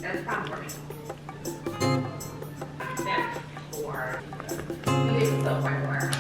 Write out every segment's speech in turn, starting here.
That's probably yeah. Or maybe it's still quite aware.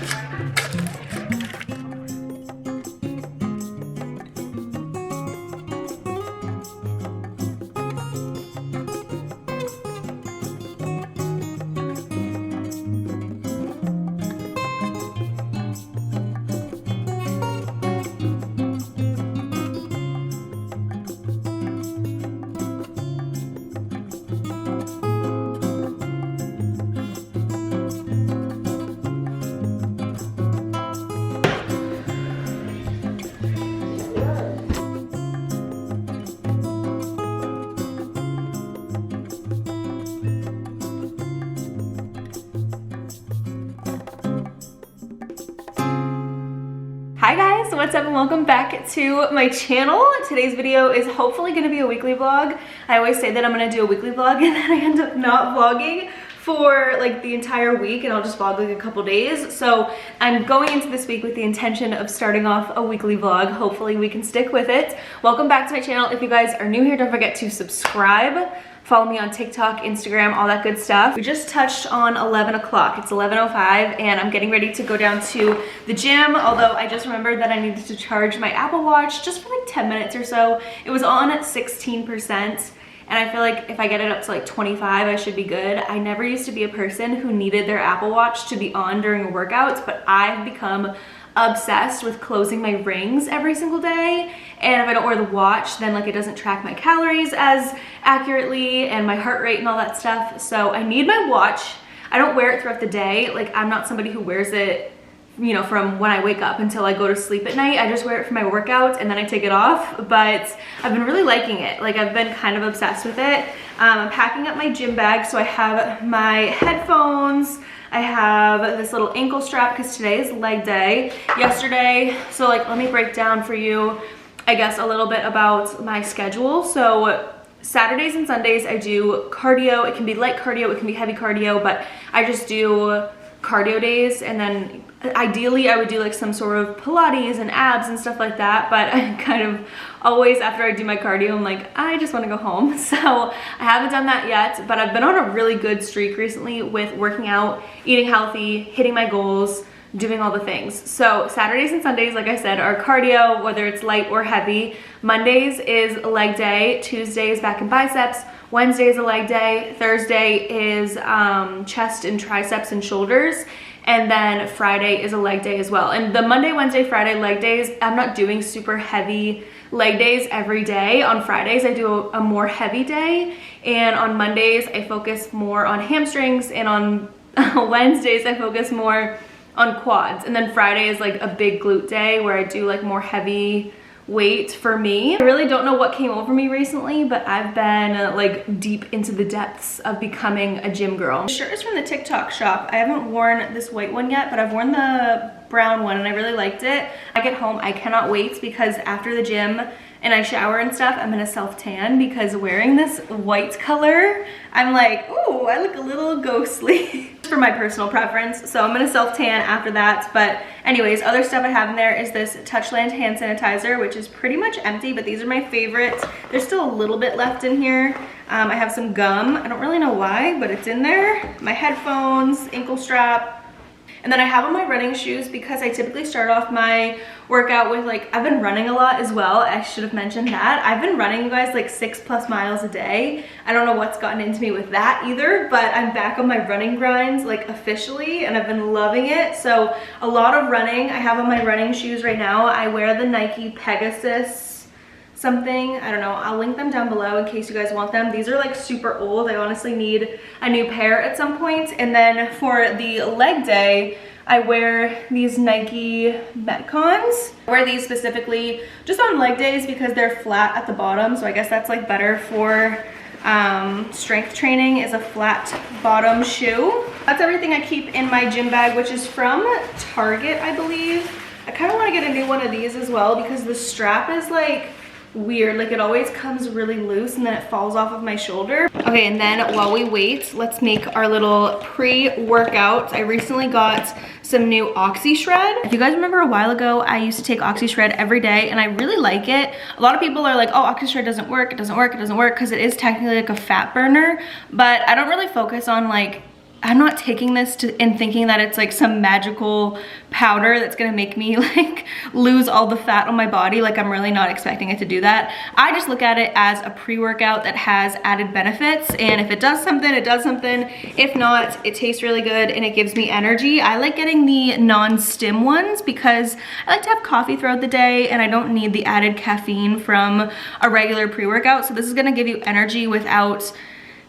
Hi guys, what's up and welcome back to my channel. Today's video is hopefully going to be a weekly vlog. I always say that I'm going to do a weekly vlog and then I end up not vlogging for like the entire week and I'll just vlog like a couple days. So I'm going into this week with the intention of starting off a weekly vlog. Hopefully we can stick with it. Welcome back to my channel. If you guys are new here, don't forget to subscribe. Follow me on TikTok, Instagram, all that good stuff. We just touched on 11 o'clock. It's 11:05 and I'm getting ready to go down to the gym, although I just remembered that I needed to charge my Apple Watch just for like 10 minutes or so. It was on at 16%. And I feel like if I get it up to like 25, I should be good. I never used to be a person who needed their Apple Watch to be on during workouts, but I've become obsessed with closing my rings every single day. And if I don't wear the watch, then like it doesn't track my calories as accurately and my heart rate and all that stuff. So I need my watch. I don't wear it throughout the day. Like I'm not somebody who wears it, you know, from when I wake up until I go to sleep at night. I just wear it for my workouts and then I take it off. But I've been really liking it. Like I've been kind of obsessed with it. I'm packing up my gym bag. So I have my headphones. I have this little ankle strap because today is leg day. Yesterday, so like let me break down for you, I guess, a little bit about my schedule. So Saturdays and Sundays I do cardio. It can be light cardio, it can be heavy cardio, but I just do cardio days, and then ideally I would do like some sort of Pilates and abs and stuff like that, but I kind of always, after I do my cardio, I'm like, I just want to go home. So I haven't done that yet, but I've been on a really good streak recently with working out, eating healthy, hitting my goals, doing all the things. So Saturdays and Sundays, like I said, are cardio, whether it's light or heavy. Mondays is leg day, Tuesday is back and biceps, Wednesday is a leg day, Thursday is chest and triceps and shoulders, and then Friday is a leg day as well. And the Monday, Wednesday, Friday leg days, I'm not doing super heavy leg days every day. On Fridays, I do a more heavy day, and on Mondays, I focus more on hamstrings, and on Wednesdays, I focus more on quads. And then Friday is like a big glute day where I do like more heavy weight for me. I really don't know what came over me recently, but I've been like deep into the depths of becoming a gym girl. The shirt is from the TikTok shop. I haven't worn this white one yet, but I've worn the brown one and I really liked it. I get home, I cannot wait because after the gym and I shower and stuff, I'm gonna self tan because wearing this white color, I'm like, ooh, I look a little ghostly. For my personal preference, so I'm gonna self tan after that. But anyways, other stuff I have in there is this Touchland hand sanitizer, which is pretty much empty, but these are my favorites. There's still a little bit left in here. I have some gum. I don't really know why, but it's in there. My headphones, ankle strap. And then I have on my running shoes because I typically start off my workout with like, I've been running a lot as well. I should have mentioned that. I've been running, you guys, like 6+ miles a day. I don't know what's gotten into me with that either, but I'm back on my running grinds like officially and I've been loving it. So a lot of running. I have on my running shoes right now. I wear the Nike Pegasus something, I don't know, I'll link them down below in case you guys want them. These are like super old. I honestly need a new pair at some point. And then for the leg day, I wear these Nike Metcons. I wear these specifically just on leg days because they're flat at the bottom, so I guess that's like better for strength training, is a flat bottom shoe. That's everything I keep in my gym bag, which is from Target, I believe. I kind of want to get a new one of these as well because the strap is like weird. Like it always comes really loose and then it falls off of my shoulder. Okay, and then while we wait, let's make our little pre-workout. I recently got some new Oxy Shred. If you guys remember a while ago, I used to take Oxy Shred every day and I really like it. A lot of people are like, oh, Oxy Shred doesn't work, it doesn't work, it doesn't work, because it is technically like a fat burner, but I don't really focus on like, I'm not taking this and thinking that it's like some magical powder that's gonna make me like lose all the fat on my body. Like I'm really not expecting it to do that. I just look at it as a pre-workout that has added benefits, and if it does something, it does something. If not, it tastes really good and it gives me energy. I like getting the non-stim ones because I like to have coffee throughout the day and I don't need the added caffeine from a regular pre-workout. So this is gonna give you energy without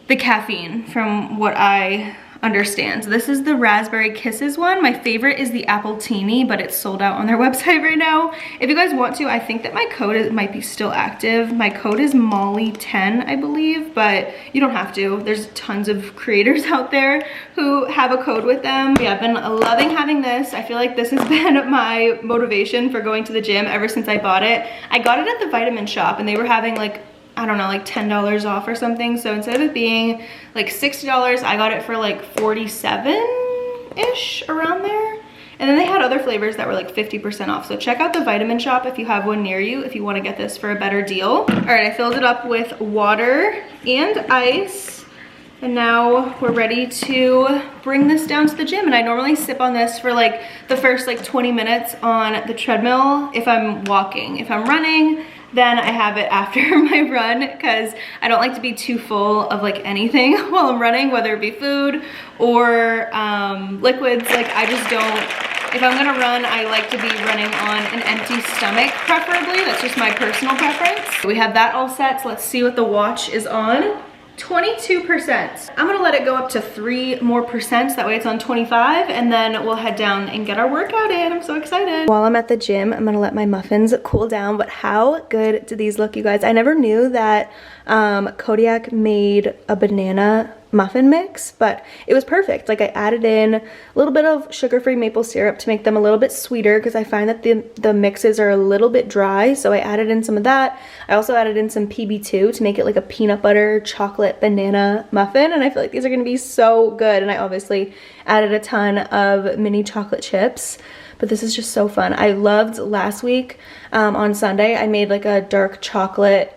the caffeine, from what I understand. So this is the Raspberry Kisses one. My favorite is the Apple Teeny, but it's sold out on their website right now. If you guys want to, I think that my code might be still active. My code is Molly10, I believe, but you don't have to. There's tons of creators out there who have a code with them. Yeah, I've been loving having this. I feel like this has been my motivation for going to the gym ever since I bought it. I got it at the vitamin shop and they were having like, I don't know, like $10 off or something. So instead of it being like $60, I got it for like 47-ish, around there. And then they had other flavors that were like 50% off. So check out the vitamin shop if you have one near you, if you want to get this for a better deal. All right, I filled it up with water and ice. And now we're ready to bring this down to the gym. And I normally sip on this for like the first like 20 minutes on the treadmill if I'm walking. If I'm running, then I have it after my run, because I don't like to be too full of like anything while I'm running, whether it be food or liquids. Like I just don't, if I'm gonna run, I like to be running on an empty stomach, preferably. That's just my personal preference. We have that all set, so let's see what the watch is on. 22%. I'm gonna let it go up to 3 more percent, that way it's on 25, and then we'll head down and get our workout in. I'm so excited. While I'm at the gym, I'm gonna let my muffins cool down, but how good do these look, you guys? I never knew that Kodiak made a banana muffin mix, but it was perfect. Like I added in a little bit of sugar-free maple syrup to make them a little bit sweeter, because I find that the mixes are a little bit dry, so I added in some of that. I also added in some PB2 to make it like a peanut butter chocolate banana muffin, and I feel like these are gonna be so good. And I obviously added a ton of mini chocolate chips, but this is just so fun. I loved last week on Sunday, I made like a dark chocolate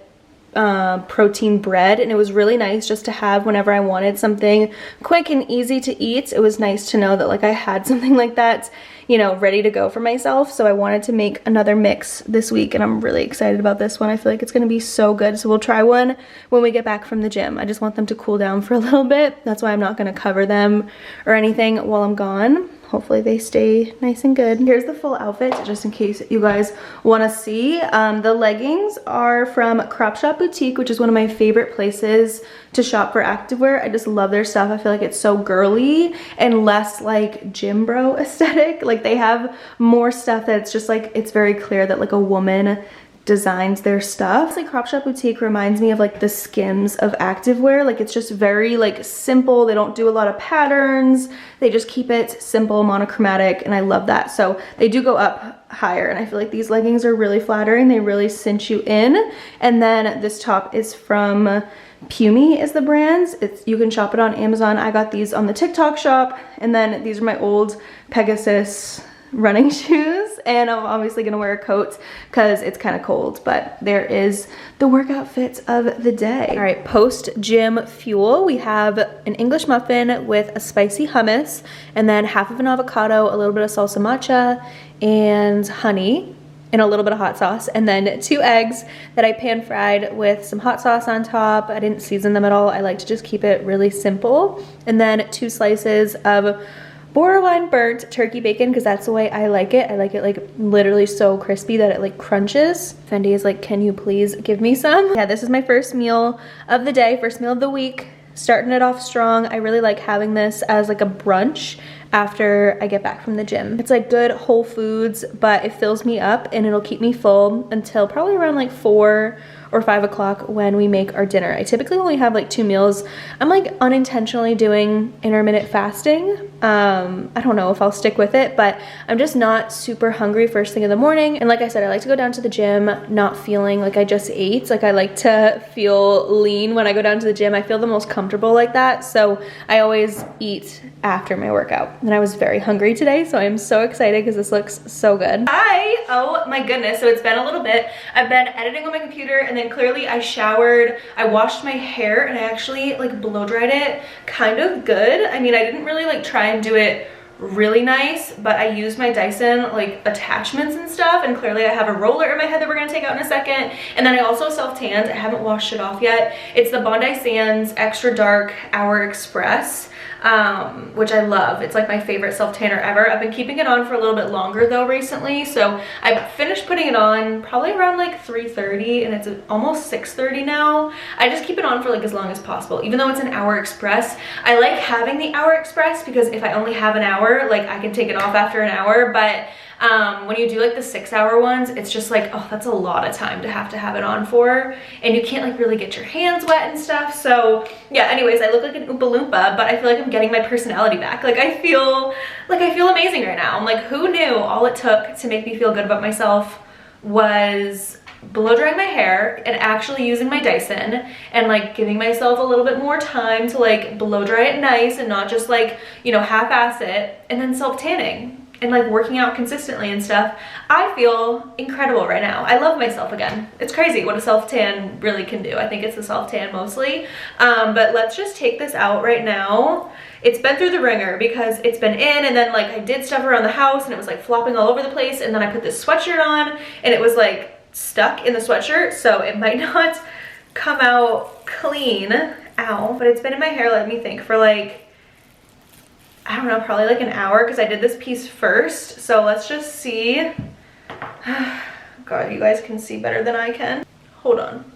protein bread, and it was really nice just to have whenever I wanted something quick and easy to eat. It was nice to know that like I had something like that, you know, ready to go for myself. So I wanted to make another mix this week, and I'm really excited about this one. I feel like it's gonna be so good. So we'll try one when we get back from the gym. I just want them to cool down for a little bit. That's why I'm not gonna cover them or anything while I'm gone. Hopefully they stay nice and good. Here's the full outfit, just in case you guys want to see. The leggings are from Crop Shop Boutique, which is one of my favorite places to shop for activewear. I just love their stuff. I feel like it's so girly and less like gym bro aesthetic. Like they have more stuff that's just like, it's very clear that like a woman designs their stuff. Like Crop Shop Boutique reminds me of like the Skims of activewear. Like it's just very like simple. They don't do a lot of patterns. They just keep it simple, monochromatic, and I love that. So they do go up higher, and I feel like these leggings are really flattering. They really cinch you in. And then this top is from Pumi is the brand. You can shop it on Amazon. I got these on the TikTok shop, and then these are my old Pegasus running shoes, and I'm obviously gonna wear a coat because it's kind of cold, but there is the workout fit of the day. All right, post gym fuel, we have an English muffin with a spicy hummus, and then half of an avocado, a little bit of salsa matcha, and honey, and a little bit of hot sauce, and then 2 eggs that I pan fried with some hot sauce on top. I didn't season them at all. I like to just keep it really simple. And then 2 slices of borderline burnt turkey bacon, because that's the way I like it. I like it like literally so crispy that it like crunches. Fendi is like, can you please give me some? Yeah, this is my first meal of the day, first meal of the week. Starting it off strong. I really like having this as like a brunch after I get back from the gym. It's like good whole foods, but it fills me up and it'll keep me full until probably around like 4 or 5 o'clock when we make our dinner. I typically only have like 2 meals. I'm like unintentionally doing intermittent fasting. I don't know if I'll stick with it, but I'm just not super hungry first thing in the morning. And like I said, I like to go down to the gym not feeling like I just ate. Like I like to feel lean when I go down to the gym. I feel the most comfortable like that. So I always eat after my workout. And I was very hungry today, so I'm so excited because this looks so good. Hi! Oh my goodness, so it's been a little bit. I've been editing on my computer, and then clearly I showered, I washed my hair, and I actually like blow dried it kind of good. I mean, I didn't really like try and do it really nice, but I used my Dyson like attachments and stuff, and clearly I have a roller in my head that we're gonna take out in a second. And then I also self-tanned. I haven't washed it off yet. It's the Bondi Sands Extra Dark Hour Express, which I love. It's like my favorite self-tanner ever. I've been keeping it on for a little bit longer though recently, so I finished putting it on probably around like 3:30, and it's almost 6:30 now. I just keep it on for like as long as possible, even though it's an Hour Express. I like having the Hour Express because if I only have an hour, like I can take it off after an hour, but when you do like the 6-hour ones, it's just like, oh, that's a lot of time to have it on for, and you can't like really get your hands wet and stuff. So yeah, anyways, I look like an Oompa Loompa, but I feel like I'm getting my personality back. Like I feel amazing right now. I'm like, who knew all it took to make me feel good about myself was blow drying my hair and actually using my Dyson and like giving myself a little bit more time to like blow dry it nice and not just like, you know, half-ass it, and then self-tanning and like working out consistently and stuff. I feel incredible right now. I love myself again. It's crazy what a self-tan really can do. I think it's the self-tan mostly. But let's just take this out right now. It's been through the ringer because it's been in, and then like I did stuff around the house and it was like flopping all over the place, and then I put this sweatshirt on and it was like stuck in the sweatshirt, so it might not come out clean. Ow. But it's been in my hair, let me think, for like, I don't know, probably like an hour because I did this piece first. So let's just see. God, you guys can see better than I can. Hold on.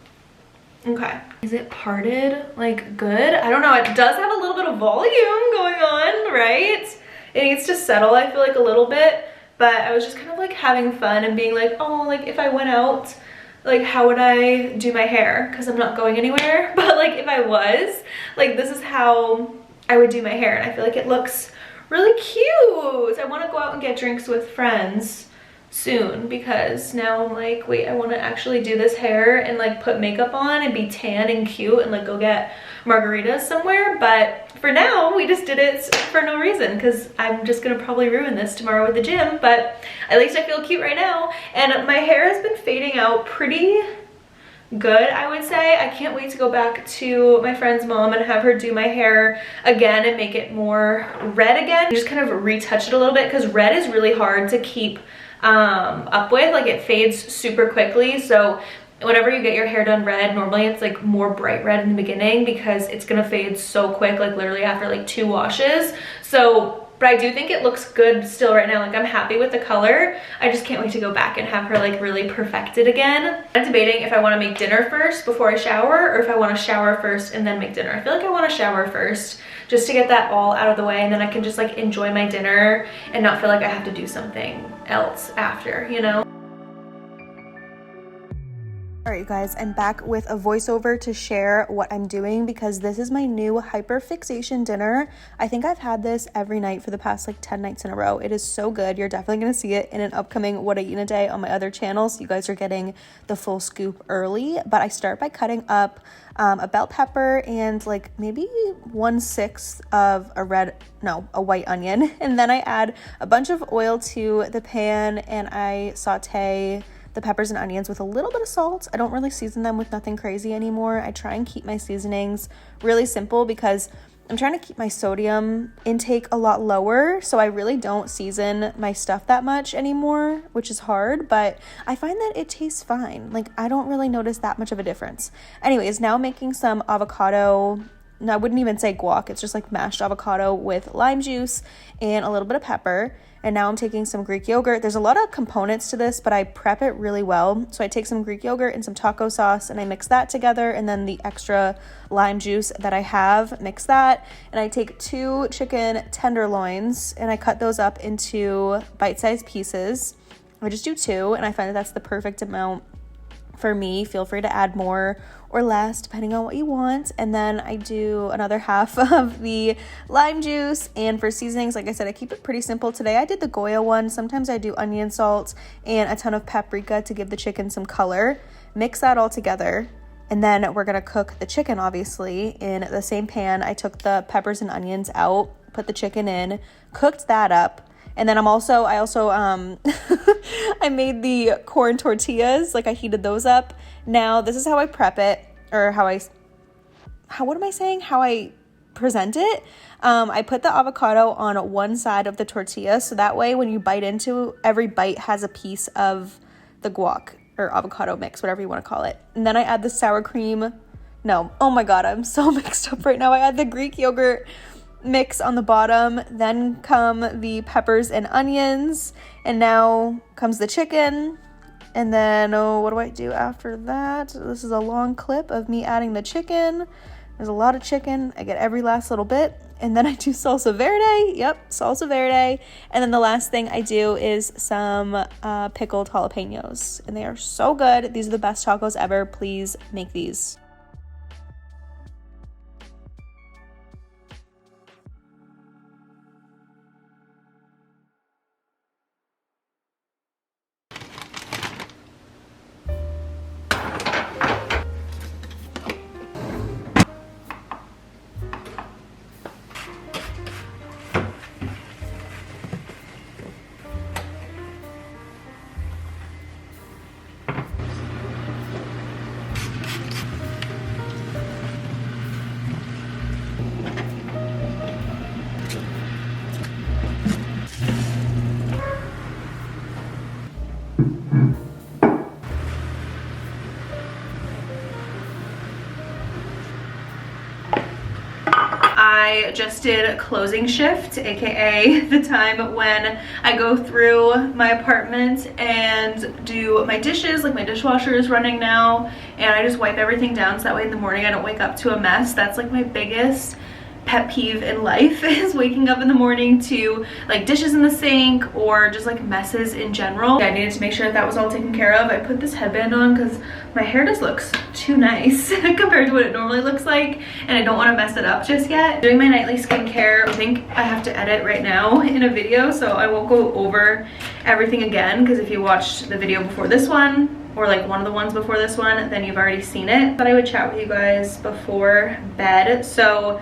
Okay. Is it parted like good? I don't know. It does have a little bit of volume going on, right? It needs to settle, I feel like, a little bit. But I was just kind of like having fun and being like, oh, like if I went out, like how would I do my hair? Because I'm not going anywhere. But like if I was, like this is how I would do my hair, and I feel like it looks really cute. I want to go out and get drinks with friends soon because now I'm like, wait, I want to actually do this hair and like put makeup on and be tan and cute and like go get margaritas somewhere. But for now, we just did it for no reason because I'm just gonna probably ruin this tomorrow at the gym. But at least I feel cute right now, and my hair has been fading out pretty good, I would say. I can't wait to go back to my friend's mom and have her do my hair again and make it more red again. Just kind of retouch it a little bit because red is really hard to keep up with. Like it fades super quickly. So whenever you get your hair done red, normally it's like more bright red in the beginning because it's gonna fade so quick, like literally after like 2 washes. So but I do think it looks good still right now. Like I'm happy with the color. I just can't wait to go back and have her like really perfect it again. I'm debating if I want to make dinner first before I shower, or if I want to shower first and then make dinner. I feel like I want to shower first just to get that all out of the way, and then I can just like enjoy my dinner and not feel like I have to do something else after, you know? All right, you guys, I'm back with a voiceover to share what I'm doing because this is my new hyperfixation dinner. I think I've had this every night for the past like 10 nights in a row. It is so good. You're definitely gonna see it in an upcoming What I Eat in a Day on my other channel, so you guys are getting the full scoop early. But I start by cutting up a bell pepper and like maybe 1/6 of a white onion. And then I add a bunch of oil to the pan and I saute the peppers and onions with a little bit of salt. I don't really season them with nothing crazy anymore. I try and keep my seasonings really simple because I'm trying to keep my sodium intake a lot lower, so I really don't season my stuff that much anymore, which is hard, but I find that it tastes fine. Like I don't really notice that much of a difference. Anyways, now I'm making some avocado I wouldn't even say guac, it's just like mashed avocado with lime juice and a little bit of pepper. And now I'm taking some Greek yogurt. There's a lot of components to this, but I prep it really well. So I take some Greek yogurt and some taco sauce and I mix that together, and then the extra lime juice that I have, mix that. And I take 2 chicken tenderloins and I cut those up into bite-sized pieces. I just do 2, and I find that that's the perfect amount for me. Feel free to add more or less depending on what you want. And then I do another half of the lime juice. And for seasonings, like I said, I keep it pretty simple today. I did the Goya one. Sometimes I do onion salt and a ton of paprika to give the chicken some color. Mix that all together, and then we're gonna cook the chicken obviously in the same pan. I took the peppers and onions out, put the chicken in, cooked that up. And then I also I made the corn tortillas, like I heated those up. Now this is how I prep it, or how I present it. I put the avocado on one side of the tortilla, so that way when you bite into, every bite has a piece of the guac or avocado mix, whatever you want to call it. And then I add the sour cream. No, oh my God, I'm so mixed up right now. I add the Greek yogurt mix on the bottom, then come the peppers and onions, and now comes the chicken. And then what do I do after that? This is a long clip of me adding the chicken. There's a lot of chicken. I get every last little bit. And then I do salsa verde. Yep, salsa verde. And then the last thing I do is some pickled jalapenos, and they are so good. These are the best tacos ever. Please make these. I just did closing shift, aka the time when I go through my apartment and do my dishes. Like my dishwasher is running now, and I just wipe everything down so that way in the morning I don't wake up to a mess. That's like my biggest pet peeve in life, is waking up in the morning to like dishes in the sink or just like messes in general. I needed to make sure that was all taken care of. I put this headband on because my hair just looks too nice compared to what it normally looks like, and I don't want to mess it up just yet. Doing my nightly skincare. I think I have to edit right now in a video, so I won't go over everything again, because if you watched the video before this one, or like one of the ones before this one, then you've already seen it. But I would chat with you guys before bed. So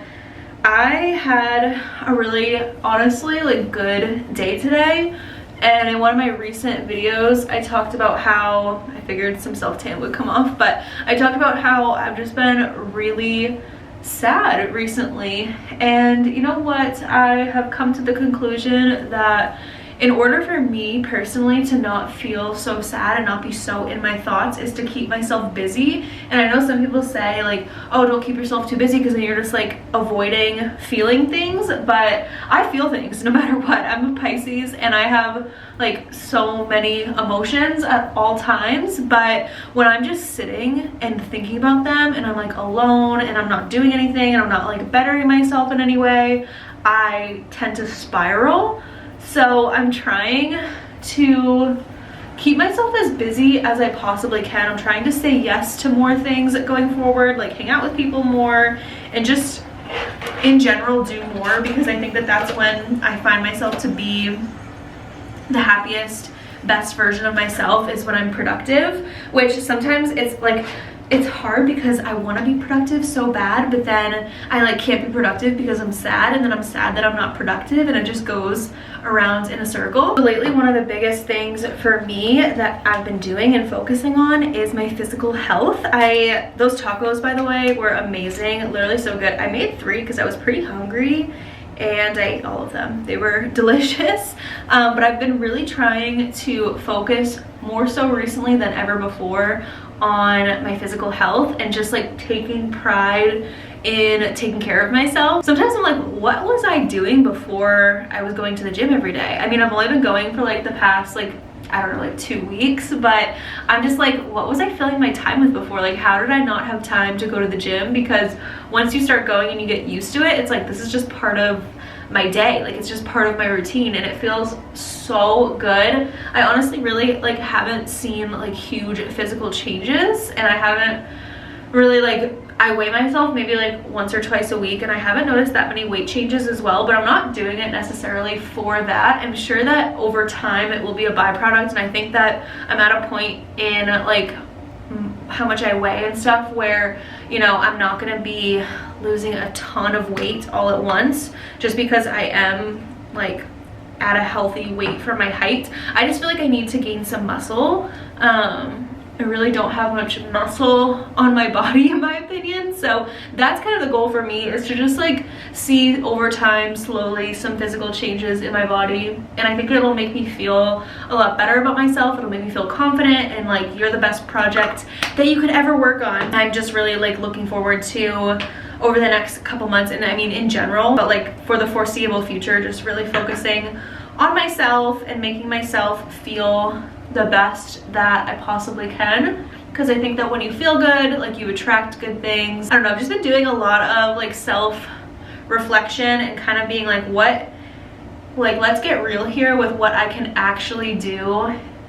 I had a really, honestly, like good day today. And in one of my recent videos, I talked about how, I figured some self-tan would come off, but I talked about how I've just been really sad recently. And you know what? I have come to the conclusion that in order for me personally to not feel so sad and not be so in my thoughts, is to keep myself busy. And I know some people say like, oh, don't keep yourself too busy because then you're just like avoiding feeling things. But I feel things no matter what. I'm a Pisces and I have like so many emotions at all times. But when I'm just sitting and thinking about them and I'm like alone and I'm not doing anything and I'm not like bettering myself in any way, I tend to spiral. So I'm trying to keep myself as busy as I possibly can. I'm trying to say yes to more things going forward, like hang out with people more and just in general do more, because I think that that's when I find myself to be the happiest, best version of myself, is when I'm productive, which sometimes it's like, it's hard because I want to be productive so bad, but then I like can't be productive because I'm sad, and then I'm sad that I'm not productive, and it just goes around in a circle. So lately, one of the biggest things for me that I've been doing and focusing on is my physical health. Those tacos, by the way, were amazing, literally so good. I made 3 because I was pretty hungry, and I ate all of them. They were delicious, but I've been really trying to focus more so recently than ever before on my physical health and just like taking pride in taking care of myself. Sometimes I'm like, what was I doing before I was going to the gym every day? I mean, I've only been going for like the past like, I don't know, like 2 weeks, but I'm just like, what was I filling my time with before? Like, how did I not have time to go to the gym? Because once you start going and you get used to it, it's like, this is just part of my day. Like, it's just part of my routine, and it feels so good. I honestly really like haven't seen like huge physical changes, and I haven't really like, I weigh myself maybe like once or twice a week, and I haven't noticed that many weight changes as well, but I'm not doing it necessarily for that. I'm sure that over time it will be a byproduct, and I think that I'm at a point in like how much I weigh and stuff where, you know, I'm not gonna be losing a ton of weight all at once just because I am like at a healthy weight for my height. I just feel like I need to gain some muscle. I really don't have much muscle on my body in my opinion, so that's kind of the goal for me, is to just like see over time slowly some physical changes in my body, and I think it'll make me feel a lot better about myself. It'll make me feel confident and like you're the best project that you could ever work on. I'm just really like looking forward to over the next couple months, and I mean in general, but like for the foreseeable future, just really focusing on myself and making myself feel the best that I possibly can, because I think that when you feel good, like you attract good things. I don't know, I've just been doing a lot of like self-reflection and kind of being like, what, like let's get real here with what I can actually do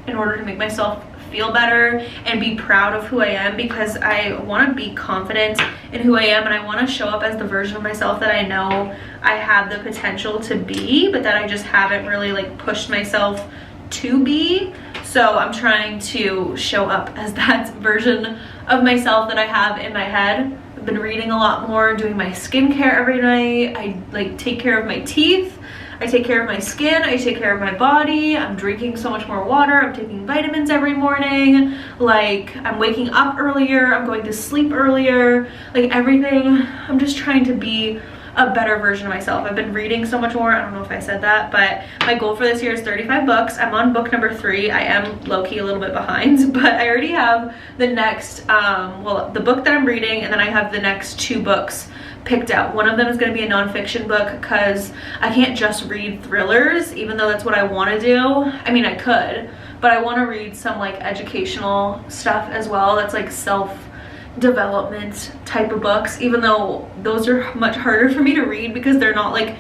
in order to make myself feel better and be proud of who I am, because I want to be confident in who I am, and I want to show up as the version of myself that I know I have the potential to be, but that I just haven't really like pushed myself to be. So I'm trying to show up as that version of myself that I have in my head. I've been reading a lot more, doing my skincare every night. I like take care of my teeth, I take care of my skin, I take care of my body. I'm drinking so much more water, I'm taking vitamins every morning, like I'm waking up earlier, I'm going to sleep earlier, like everything. I'm just trying to be a better version of myself. I've been reading so much more. I don't know if I said that, but my goal for this year is 35 books. I'm on book number 3. I am low-key a little bit behind, but I already have the next, well, the book that I'm reading, and then I have the next 2 books picked out. One of them is going to be a nonfiction book, because I can't just read thrillers, even though that's what I want to do. I mean, I could, but I want to read some like educational stuff as well. That's like self-development type of books, even though those are much harder for me to read because they're not like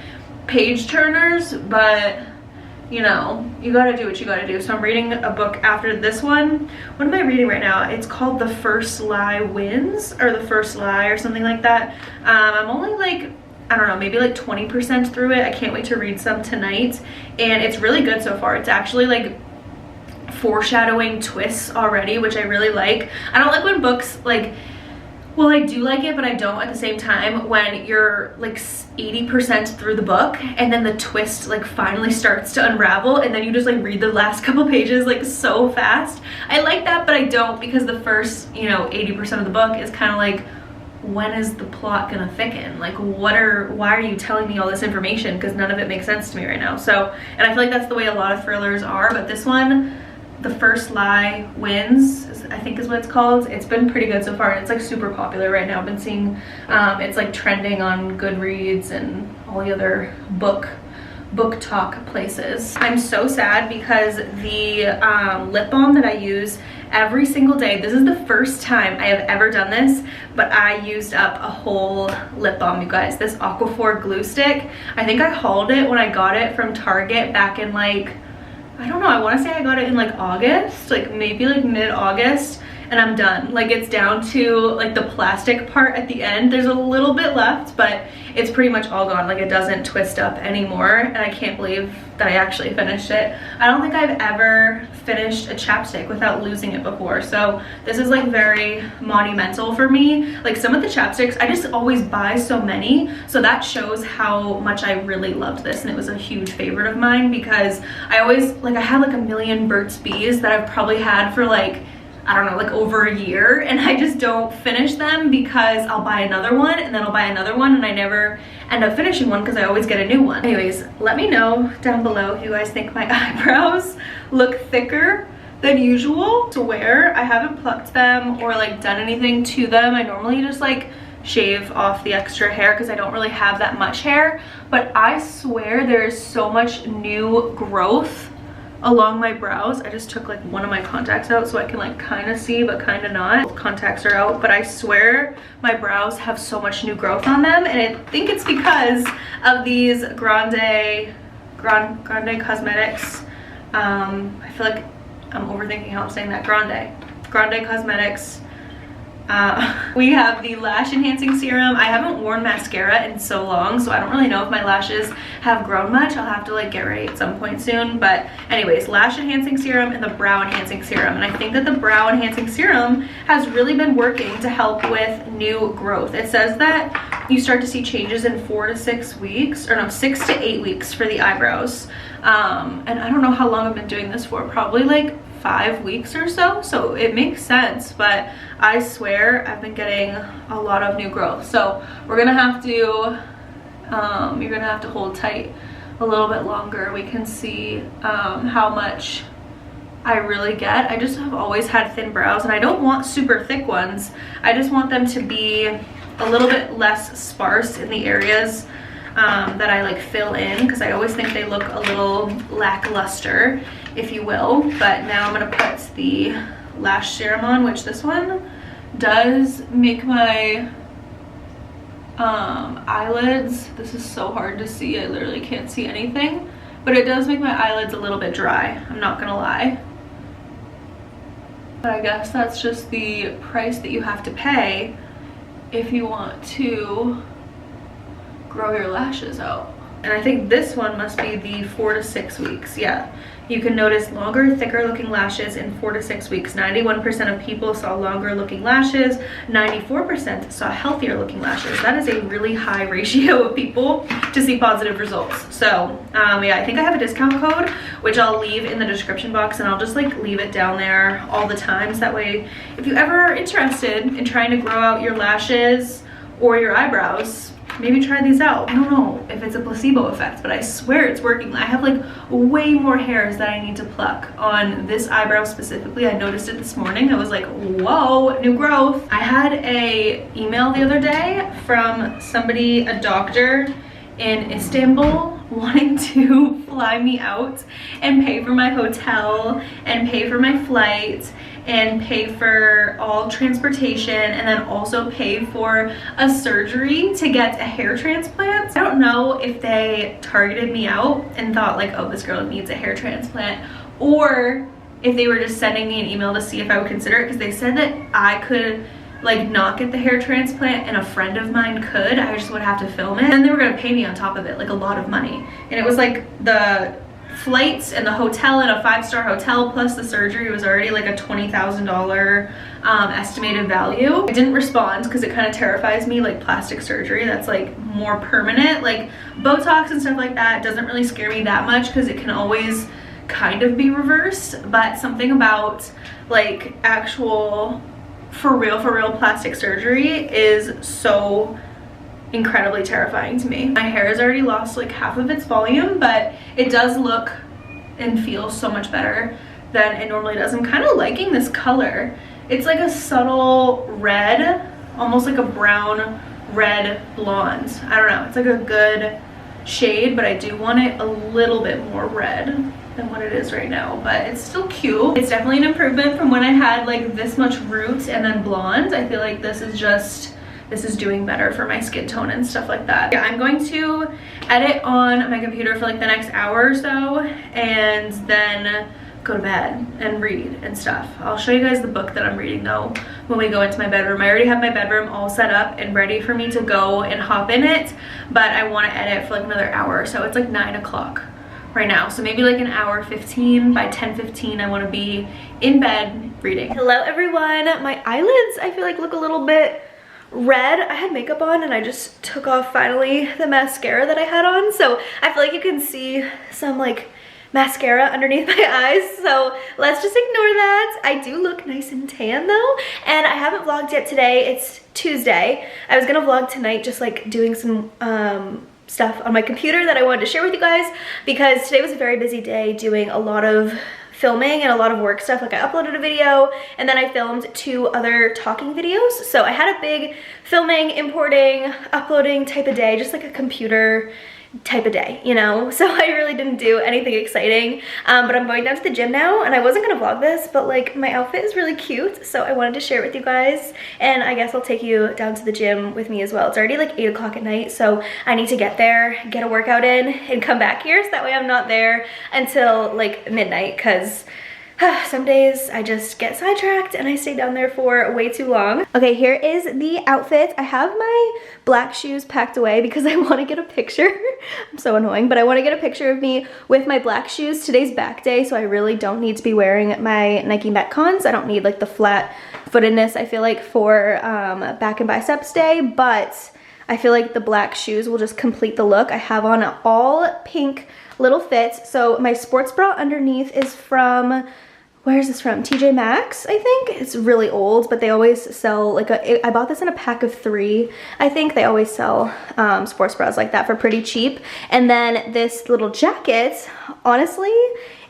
page turners, but you know, you gotta do what you gotta do. So I'm reading a book after this one. What am I reading right now? It's called The First Lie Wins, or The First Lie, or something like that. I'm only like, I don't know, maybe like 20% through it. I can't wait to read some tonight, and it's really good so far. It's actually like foreshadowing twists already, which I really like. I don't like when books like, well, I do like it, but I don't at the same time, when you're like 80% through the book and then the twist like finally starts to unravel, and then you just like read the last couple pages like so fast. I like that, but I don't, because the first, you know, 80% of the book is kind of like, when is the plot gonna thicken? Like, why are you telling me all this information? Because none of it makes sense to me right now. So, and I feel like that's the way a lot of thrillers are, but this one, The First Lie Wins, I think is what it's called. It's been pretty good so far, and it's like super popular right now. I've been seeing it's like trending on Goodreads and all the other book talk places. I'm so sad because the lip balm that I use every single day, this is the first time I have ever done this, but I used up a whole lip balm, you guys. This Aquaphor glue stick, I think I hauled it when I got it from Target back in like, I don't know, I want to say I got it in like August, like maybe like mid-August, and I'm done. Like, it's down to like the plastic part at the end. There's a little bit left, but it's pretty much all gone. Like, it doesn't twist up anymore, and I can't believe that I actually finished it. I don't think I've ever finished a chapstick without losing it before, so this is like very monumental for me. Like, some of the chapsticks, I just always buy so many, so that shows how much I really loved this, and it was a huge favorite of mine, because I always, like, I had like a million Burt's Bees that I've probably had for like, I don't know, like over a year, and I just don't finish them because I'll buy another one, and then I'll buy another one, and I never end up finishing one because I always get a new one. Anyways, let me know down below if you guys think my eyebrows look thicker than usual. I swear I haven't plucked them or like done anything to them. I normally just like shave off the extra hair because I don't really have that much hair, but I swear there's so much new growth along my brows. I just took like one of my contacts out so I can like kind of see but kind of not. Both contacts are out, but I swear my brows have so much new growth on them, and I think it's because of these Grande Cosmetics. I feel like I'm overthinking how I'm saying that. Grande Cosmetics. We have the lash enhancing serum. I haven't worn mascara in so long, so I don't really know if my lashes have grown much. I'll have to like get ready at some point soon. But anyways, lash enhancing serum and the brow enhancing serum. And I think that the brow enhancing serum has really been working to help with new growth. It says that you start to see changes in 4 to 6 weeks, or no, 6 to 8 weeks for the eyebrows. And I don't know how long I've been doing this for, probably like 5 weeks or so, so it makes sense, but I swear I've been getting a lot of new growth. So we're gonna have to you're gonna have to hold tight a little bit longer. We can see how much I really get. I just have always had thin brows, and I don't want super thick ones. I just want them to be a little bit less sparse in the areas that I like fill in, because I always think they look a little lackluster, if you will. But now I'm gonna put the lash serum on, which this one does make my eyelids, this is so hard to see, I literally can't see anything, but it does make my eyelids a little bit dry, I'm not gonna lie. But I guess that's just the price that you have to pay if you want to grow your lashes out. And I think this one must be the 4 to 6 weeks. Yeah, you can notice longer, thicker looking lashes in 4 to 6 weeks. 91% of people saw longer looking lashes. 94% saw healthier looking lashes. That is a really high ratio of people to see positive results. So yeah, I think I have a discount code, which I'll leave in the description box, and I'll just like leave it down there all the time. So that way, if you ever are interested in trying to grow out your lashes or your eyebrows, maybe try these out. I don't know if it's a placebo effect, but I swear it's working. I have like way more hairs that I need to pluck on this eyebrow specifically. I noticed it this morning. I was like, whoa, new growth. I had a email the other day from somebody, a doctor in Istanbul, wanting to fly me out and pay for my hotel and pay for my flight and pay for all transportation, and then also pay for a surgery to get a hair transplant. I don't know if they targeted me out and thought like, oh, this girl needs a hair transplant, or if they were just sending me an email to see if I would consider it, because they said that I could like not get the hair transplant and a friend of mine could. I just would have to film it, and they were gonna pay me on top of it like a lot of money. And it was like the flights and the hotel, and a 5-star hotel plus the surgery was already like a $20,000 estimated value. I didn't respond because it kind of terrifies me, like plastic surgery that's like more permanent. Like Botox and stuff like that doesn't really scare me that much because it can always kind of be reversed, but something about like actual for real plastic surgery is so incredibly terrifying to me. My hair has already lost like half of its volume, but it does look and feel so much better than it normally does. I'm kind of liking this color. It's like a subtle red, almost like a brown red blonde. I don't know, it's like a good shade, but I do want it a little bit more red than what it is right now, but it's still cute. It's definitely an improvement from when I had like this much root and then blonde. I feel like this is doing better for my skin tone and stuff like that. Yeah, I'm going to edit on my computer for like the next hour or so, and then go to bed and read and stuff. I'll show you guys the book that I'm reading though when we go into my bedroom. I already have my bedroom all set up and ready for me to go and hop in it, but I want to edit for like another hour or so. It's like 9 o'clock right now, so maybe like an hour 15. By 10:15 I want to be in bed reading. Hello everyone. My eyelids I feel like look a little bit red. I had makeup on and I just took off finally the mascara that I had on, so I feel like you can see some like mascara underneath my eyes, so let's just ignore that. I do look nice and tan though, and I haven't vlogged yet today. It's Tuesday. I was gonna vlog tonight just like doing some stuff on my computer that I wanted to share with you guys, because today was a very busy day doing a lot of filming and a lot of work stuff. Like I uploaded a video and then I filmed 2 other talking videos. So I had a big filming, importing, uploading type of day, just like a computer type of day, you know? So I really didn't do anything exciting, but I'm going down to the gym now, and I wasn't gonna vlog this, but like my outfit is really cute, so I wanted to share it with you guys, and I guess I'll take you down to the gym with me as well. It's already like 8 o'clock at night, so I need to get there, get a workout in, and come back here, so that way I'm not there until like midnight, because some days I just get sidetracked and I stay down there for way too long. Okay, here is the outfit. I have my black shoes packed away because I want to get a picture. I'm so annoying, but I want to get a picture of me with my black shoes. Today's back day, so I really don't need to be wearing my Nike Metcons. I don't need like the flat footedness I feel like for back and biceps day, but I feel like the black shoes will just complete the look. I have on all pink little fits. So my sports bra underneath is from, where is this from? TJ Maxx, I think. It's really old, but they always sell like I bought this in a pack of 3. I think they always sell sports bras like that for pretty cheap. And then this little jacket, honestly,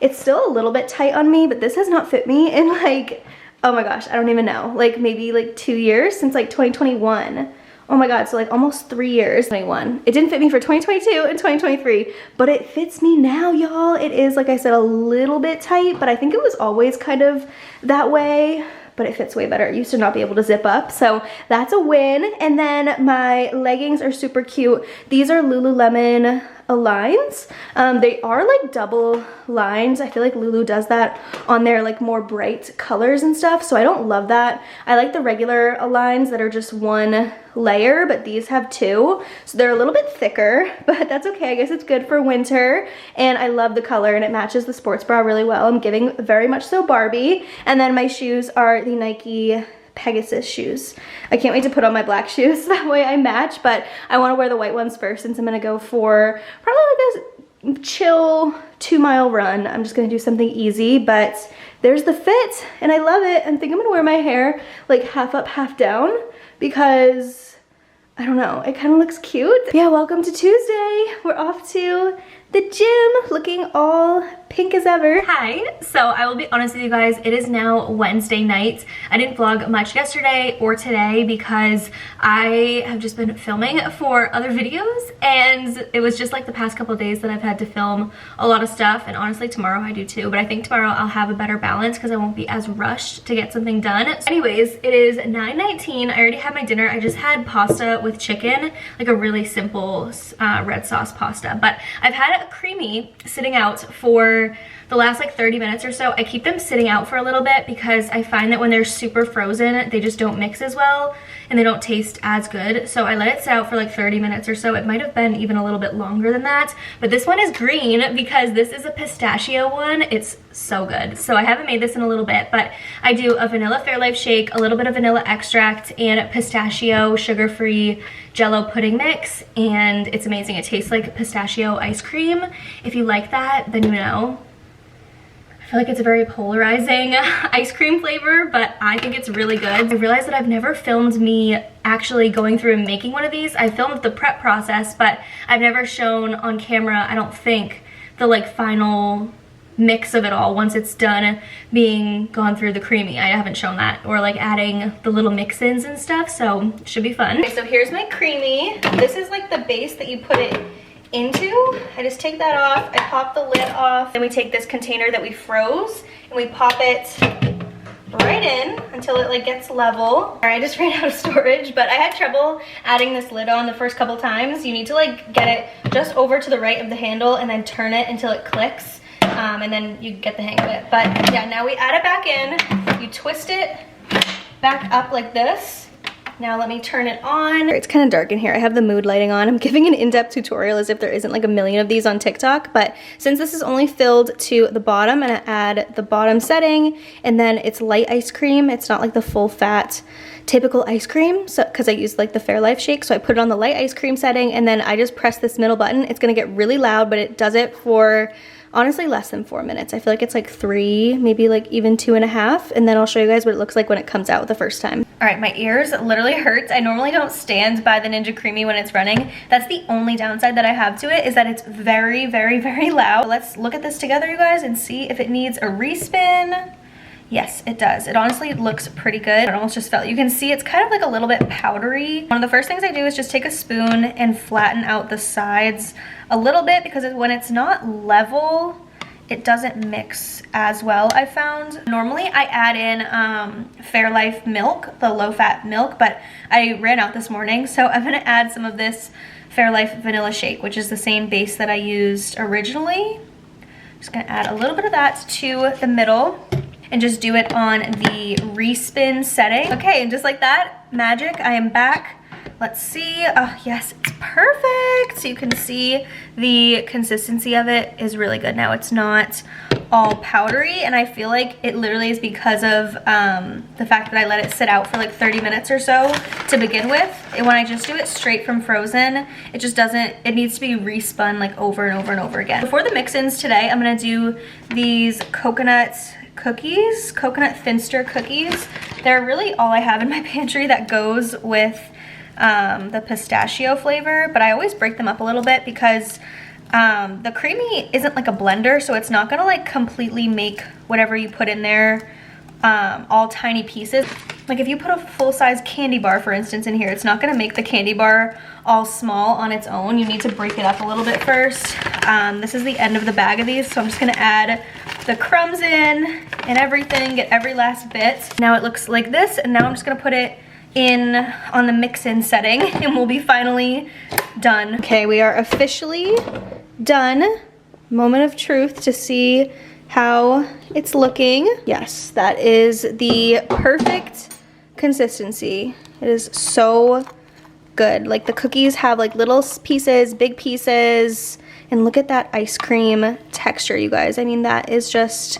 it's still a little bit tight on me, but this has not fit me in like, oh my gosh, I don't even know, like maybe like 2 years, since like 2021. Oh my god, so like almost 3 years. 21. It didn't fit me for 2022 and 2023, but it fits me now, y'all. It is, like I said, a little bit tight, but I think it was always kind of that way, but it fits way better. It used to not be able to zip up, so that's a win. And then my leggings are super cute. These are Lululemon Aligns. They are like double lines. I feel like Lulu does that on their like more bright colors and stuff, so I don't love that. I like the regular Aligns that are just 1 layer, but these have 2, so they're a little bit thicker, but that's okay. I guess it's good for winter, and I love the color and it matches the sports bra really well. I'm giving very much so Barbie. And then my shoes are the Nike Pegasus shoes. I can't wait to put on my black shoes, that way I match, but I want to wear the white ones first since I'm gonna go for probably like a chill 2-mile run. I'm just gonna do something easy, but there's the fit and I love it. I think I'm gonna wear my hair like half up, half down, because I don't know, it kind of looks cute. Yeah, welcome to Tuesday. We're off to the gym, looking all pink as ever. Hi, so I will be honest with you guys, it is now Wednesday night. I didn't vlog much yesterday or today because I have just been filming for other videos, and it was just like the past couple of days that I've had to film a lot of stuff, and honestly tomorrow I do too, but I think tomorrow I'll have a better balance because I won't be as rushed to get something done. So anyways, it is 9:19. I already had my dinner. I just had pasta with chicken, like a really simple red sauce pasta, but I've had a creamy sitting out for the last like 30 minutes or so. I keep them sitting out for a little bit because I find that when they're super frozen, they just don't mix as well and they don't taste as good. So I let it sit out for like 30 minutes or so. It might have been even a little bit longer than that, but this one is green because this is a pistachio one. It's so good. So I haven't made this in a little bit, but I do a vanilla Fairlife shake, a little bit of vanilla extract, and pistachio sugar-free Jello pudding mix, and it's amazing. It tastes like pistachio ice cream. If you like that, then you know. I feel like it's a very polarizing ice cream flavor, but I think it's really good. I realized that I've never filmed me actually going through and making one of these. I filmed the prep process, but I've never shown on camera, I don't think, the like final mix of it all once it's done being gone through the creamy. I haven't shown that, or like adding the little mix-ins and stuff, so it should be fun. Okay, so here's my creamy. This is like the base that you put it into. I just take that off, I pop the lid off, then we take this container that we froze and we pop it right in until it like gets level. All right, I just ran out of storage, but I had trouble adding this lid on the first couple times. You need to like get it just over to the right of the handle and then turn it until it clicks. And then you get the hang of it. But yeah, now we add it back in. You twist it back up like this. Now let me turn it on. It's kind of dark in here. I have the mood lighting on. I'm giving an in-depth tutorial as if there isn't like a million of these on TikTok. But since this is only filled to the bottom, I'm gonna add the bottom setting, and then it's light ice cream. It's not like the full fat typical ice cream, so because I used like the Fairlife shake, so I put it on the light ice cream setting, and then I just press this middle button. It's gonna get really loud, but it does it for honestly less than 4 minutes. I feel like it's like 3, maybe like even 2.5, and then I'll show you guys what it looks like when it comes out the first time. All right, my ears literally hurt. I normally don't stand by the Ninja Creami when it's running. That's the only downside that I have to it, is that it's very, very, very loud. Let's look at this together, you guys, and see if it needs a respin. Yes, it does. It honestly looks pretty good. It almost just felt, you can see it's kind of like a little bit powdery. One of the first things I do is just take a spoon and flatten out the sides a little bit, because when it's not level, it doesn't mix as well, I found. Normally I add in Fairlife milk, the low-fat milk, but I ran out this morning, so I'm gonna add some of this Fairlife vanilla shake, which is the same base that I used originally. Just gonna add a little bit of that to the middle and just do it on the respin setting. Okay, and just like that, magic, I am back. Let's see. Oh, yes, it's perfect. So you can see the consistency of it is really good now. It's not all powdery, and I feel like it literally is because of the fact that I let it sit out for like 30 minutes or so to begin with. And when I just do it straight from frozen, it just doesn't, it needs to be respun like over and over and over again. Before the mix-ins today, I'm gonna do these coconut cookies, coconut thinster cookies. They're really all I have in my pantry that goes with the pistachio flavor, but I always break them up a little bit because the Creami isn't like a blender, so it's not gonna like completely make whatever you put in there all tiny pieces. Like if you put a full-size candy bar, for instance, in here, it's not gonna make the candy bar all small on its own. You need to break it up a little bit first. This is the end of the bag of these, so I'm just gonna add the crumbs in and everything, get every last bit. Now it looks like this, and now I'm just gonna put it in on the mix-in setting, and we'll be finally done. Okay, we are officially done. Moment of truth to see how it's looking. Yes, that is the perfect consistency. It is so good. Like the cookies have like little pieces, big pieces, and look at that ice cream texture, you guys. I mean, that is just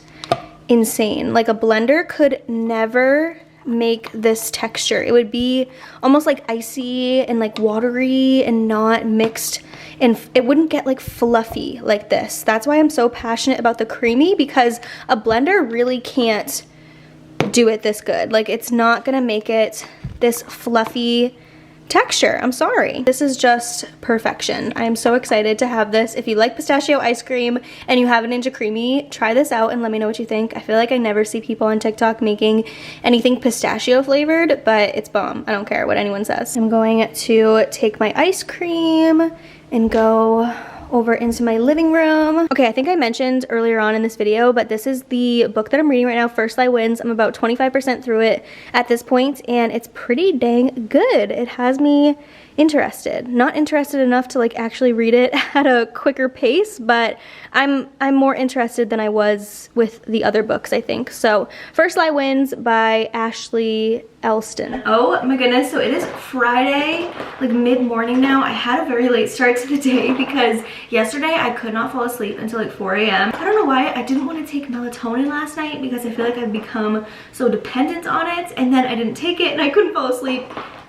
insane. Like a blender could never make this texture. It would be almost like icy and like watery and not mixed, and it wouldn't get like fluffy like this. That's why I'm so passionate about the Creami, because a blender really can't do it this good. Like it's not gonna make it this fluffy texture. I'm sorry. This is just perfection. I am so excited to have this. If you like pistachio ice cream and you have a Ninja Creami, try this out and let me know what you think. I feel like I never see people on TikTok making anything pistachio flavored, but it's bomb. I don't care what anyone says. I'm going to take my ice cream and go over into my living room. Okay, I think I mentioned earlier on in this video, but this is the book that I'm reading right now, First Lie Wins. I'm about 25% through it at this point, and it's pretty dang good. It has me interested. Not interested enough to like actually read it at a quicker pace, but I'm more interested than I was with the other books, I think. So First Lie Wins by Ashley Elston. Oh my goodness, so it is Friday, like mid-morning now. I had a very late start to the day because yesterday I could not fall asleep until like 4 a.m. I don't know why. I didn't want to take melatonin last night because I feel like I've become so dependent on it, and then I didn't take it and I couldn't fall asleep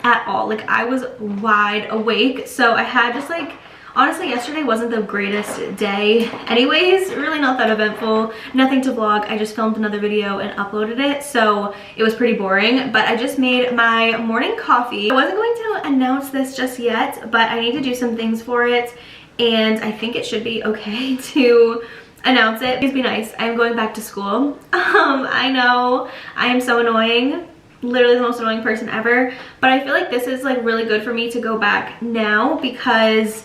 at all. Like I was wide awake, so I had just like, honestly yesterday wasn't the greatest day anyways, really not that eventful, nothing to vlog. I just filmed another video and uploaded it, so it was pretty boring. But I just made my morning coffee. I wasn't going to announce this just yet, but I need to do some things for it, and I think it should be okay to announce it. Please be nice. I'm going back to school. I know I am so annoying, literally the most annoying person ever, but I feel like this is like really good for me to go back now, because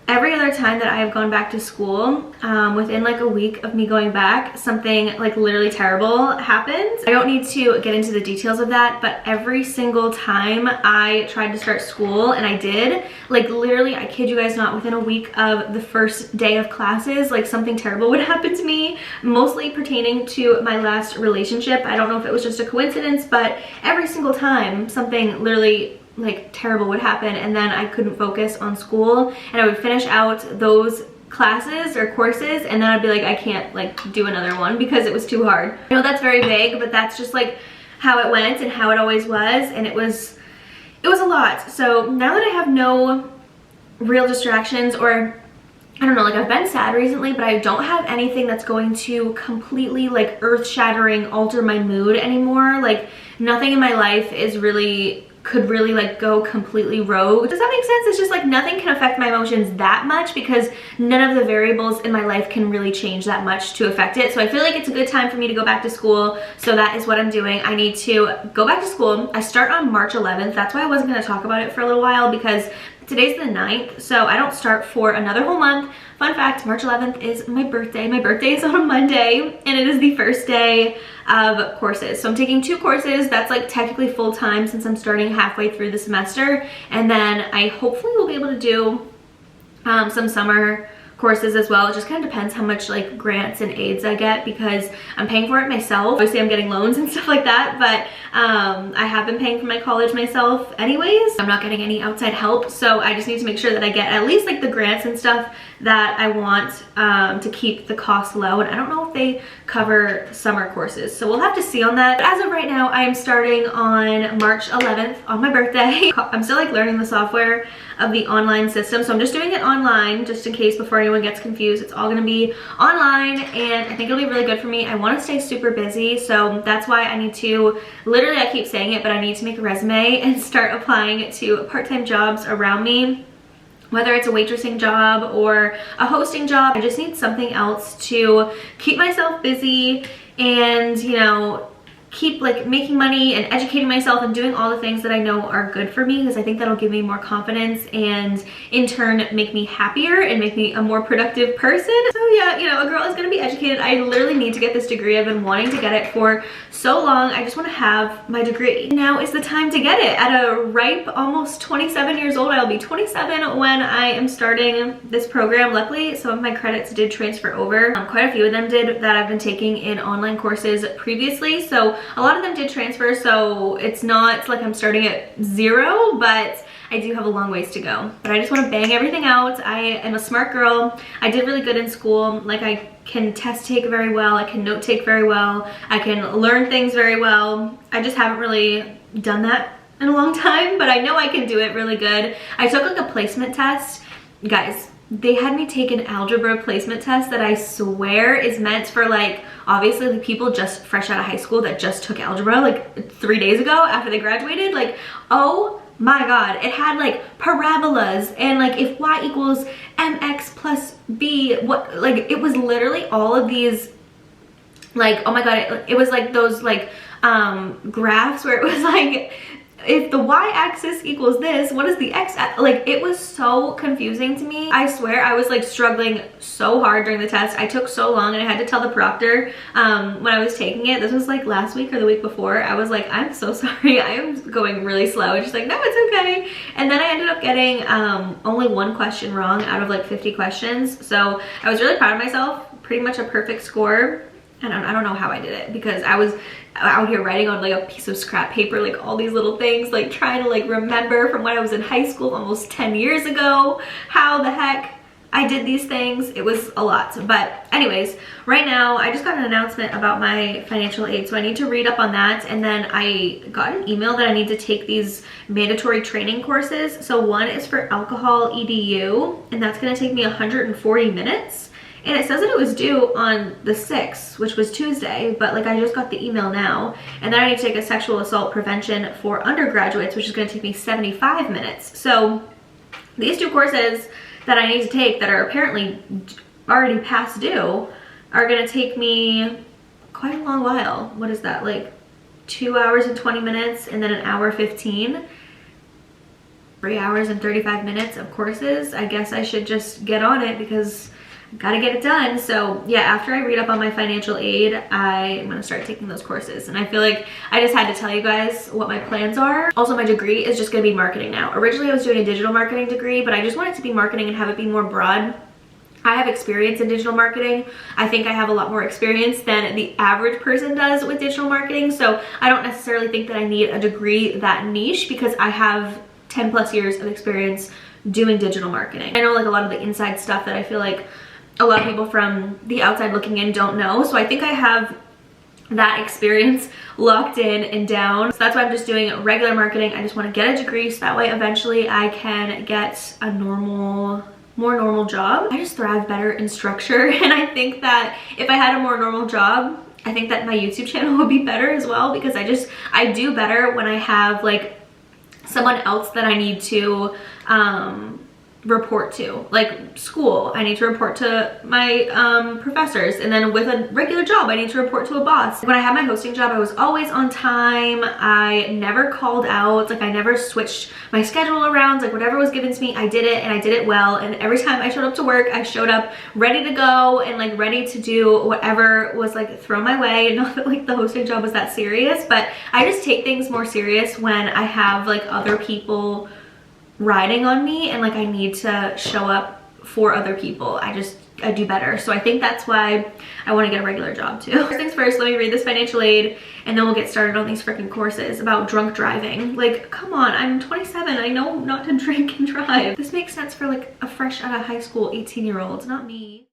every other time that I have gone back to school, within like a week of me going back, something like literally terrible happened. I don't need to get into the details of that, but every single time I tried to start school, and I did, like literally, I kid you guys not, within a week of the first day of classes, like something terrible would happen to me, mostly pertaining to my last relationship. I don't know if it was just a coincidence, but every single time something literally like terrible would happen, and then I couldn't focus on school, and I would finish out those classes or courses, and then I'd be like, I can't like do another one because it was too hard. I know that's very vague, but that's just like how it went and how it always was, and it was a lot. So now that I have no real distractions, or I don't know, like I've been sad recently, but I don't have anything that's going to completely like earth-shattering alter my mood anymore. Like nothing in my life is really, could really like go completely rogue. Does that make sense? It's just like nothing can affect my emotions that much because none of the variables in my life can really change that much to affect it. So I feel like it's a good time for me to go back to school. So that is what I'm doing. I need to go back to school. I start on March 11th. That's why I wasn't going to talk about it for a little while because today's the 9th, so I don't start for another whole month. Fun fact, March 11th is my birthday. My birthday is on a Monday, and it is the first day of courses. So I'm taking 2 courses. That's like technically full-time since I'm starting halfway through the semester. And then I hopefully will be able to do some summer courses as well. It just kind of depends how much like grants and aids I get because I'm paying for it myself. Obviously I'm getting loans and stuff like that, but I have been paying for my college myself anyways. I'm not getting any outside help, so I just need to make sure that I get at least like the grants and stuff that I want to keep the cost low. And I don't know if they cover summer courses, so we'll have to see on that. But as of right now, I am starting on March 11th on my birthday. I'm still like learning the software of the online system, so I'm just doing it online just in case before anyone gets confused. It's all gonna be online and I think it'll be really good for me. I want to stay super busy, so that's why I need to, literally I keep saying it, but I need to make a resume and start applying to part-time jobs around me. Whether it's a waitressing job or a hosting job, I just need something else to keep myself busy and, you know, keep like making money and educating myself and doing all the things that I know are good for me, because I think that'll give me more confidence and in turn make me happier and make me a more productive person. So yeah, you know, a girl is gonna be educated. I literally need to get this degree. I've been wanting to get it for so long. I just want to have my degree. Now is the time to get it. At a ripe, almost 27 years old, I'll be 27 when I am starting this program. Luckily, some of my credits did transfer over. Quite a few of them did that I've been taking in online courses previously. So a lot of them did transfer, so it's not like I'm starting at 0, but I do have a long ways to go. But I just want to bang everything out. I am a smart girl. I did really good in school. Like I can test take very well. I can note take very well. I can learn things very well. I just haven't really done that in a long time, but I know I can do it really good. I took like a placement test. Guys, they had me take an algebra placement test that I swear is meant for like, obviously like people just fresh out of high school that just took algebra like 3 days ago after they graduated. Like, oh my god, it had like parabolas and like if y equals mx plus b, what, like it was literally all of these, like, oh my god, it was like those like graphs where it was like, if the y-axis equals this, what is the x? Like, it was so confusing to me. I swear I was like struggling so hard during the test. I took so long and I had to tell the proctor when I was taking it. This was like last week or the week before. I was like, I'm so sorry. I am going really slow. And she's like, no, it's okay. And then I ended up getting only 1 question wrong out of like 50 questions. So I was really proud of myself. Pretty much a perfect score. And I don't know how I did it because I was out here writing on like a piece of scrap paper, like all these little things, like trying to like remember from when I was in high school almost 10 years ago, how the heck I did these things. It was a lot. But anyways, right now I just got an announcement about my financial aid, so I need to read up on that. And then I got an email that I need to take these mandatory training courses. So one is for alcohol EDU, and that's going to take me 140 minutes. And it says that it was due on the 6th, which was Tuesday, but like I just got the email now. And then I need to take a sexual assault prevention for undergraduates, which is gonna take me 75 minutes. So these 2 courses that I need to take that are apparently already past due are gonna take me quite a long while. What is that, like 2 hours and 20 minutes and then an hour 15? 3 hours and 35 minutes of courses. I guess I should just get on it because gotta get it done. So yeah, after I read up on my financial aid, I'm gonna start taking those courses. And I feel like I just had to tell you guys what my plans are. Also, my degree is just gonna be marketing now. Originally I was doing a digital marketing degree, but I just want it to be marketing and have it be more broad. I have experience in digital marketing. I think I have a lot more experience than the average person does with digital marketing. So I don't necessarily think that I need a degree that niche because I have 10+ years of experience doing digital marketing. I know like a lot of the inside stuff that I feel like a lot of people from the outside looking in don't know. So I think I have that experience locked in and down. So that's why I'm just doing regular marketing. I just want to get a degree so that way eventually I can get a normal more normal job, I just thrive better in structure. And I think that if I had a more normal job, I think that my YouTube channel would be better as well, because I do better when I have like someone else that I need to report to, like school. I need to report to my professors, and then with a regular job I need to report to a boss. When I had my hosting job, I was always on time. I never called out, like I never switched my schedule around. Like whatever was given to me, I did it, and I did it well. And every time I showed up to work, I showed up ready to go and like ready to do whatever was like thrown my way. Not that like the hosting job was that serious, but I just take things more serious when I have like other people riding on me and like I need to show up for other people. I do better. So I think that's why I want to get a regular job too. First things first, let me read this financial aid and then we'll get started on these freaking courses about drunk driving. Like, come on, I'm 27. I know not to drink and drive. This makes sense for like a fresh out of high school 18-year-old, not me.